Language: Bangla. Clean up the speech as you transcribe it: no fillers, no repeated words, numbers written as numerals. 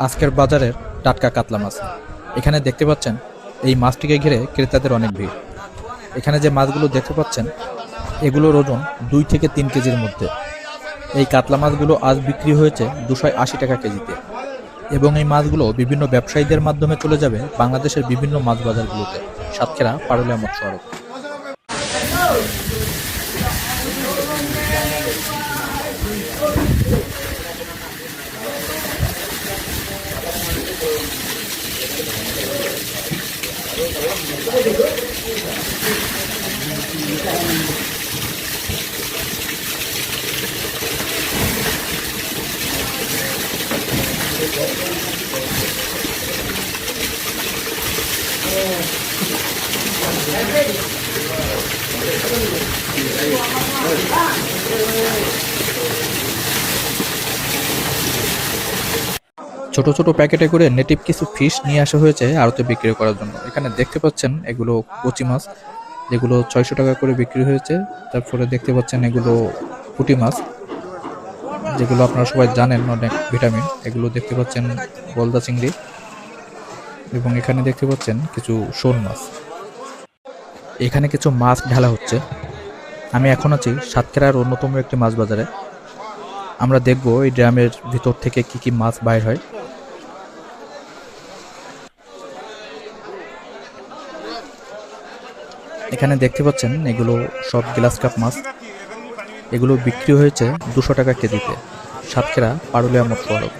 আজকের বাজারের টাটকা কাতলা মাছ। এখানে দেখতে পাচ্ছেন এই মাছটিকে ঘিরে ক্রেতাদের অনেক ভিড়। এখানে যে মাছগুলো দেখতে পাচ্ছেন এগুলোর ওজন 2 থেকে 3 কেজির মধ্যে। এই কাতলা মাছগুলো আজ বিক্রি হয়েছে 280 টাকা কেজিতে, এবং এই মাছগুলো বিভিন্ন ব্যবসায়ীদের মাধ্যমে চলে যাবে বাংলাদেশের বিভিন্ন মাছ বাজারগুলোতে। সাতক্ষীরা পারুলিয়া মৎস্য আড়ত। ছোট ছোট প্যাকেটে করে নেটিভ কিছু ফিশ নিয়ে আসা হয়েছে আড়তে বিক্রি করার জন্য। এখানে দেখতে পাচ্ছেন এগুলো কচি মাছ, যেগুলো 600 টাকা করে বিক্রি হয়েছে। তারপরে দেখতে পাচ্ছেন এগুলো পুঁটি মাছ, যেগুলো আপনারা সবাই জানেন অনেক ভিটামিন। এগুলো দেখতে পাচ্ছেন গলদা চিংড়ি, এবং এখানে দেখতে পাচ্ছেন কিছু শোল মাছ। এখানে কিছু মাছ ঢালা হচ্ছে। আমি এখন আছি সাতক্ষীরার অন্যতম একটি মাছ বাজারে। আমরা দেখব এই ড্রামের ভিতর থেকে কি কি মাছ বাইর হয়। এখানে দেখতে পাচ্ছেন এগুলো সব গ্লাস কাপ মাছ। এগুলো বিক্রি হয়েছে 200 টাকা কেজিতে। সাতক্ষীরা পারুলিয়া মৎস্য আড়ত।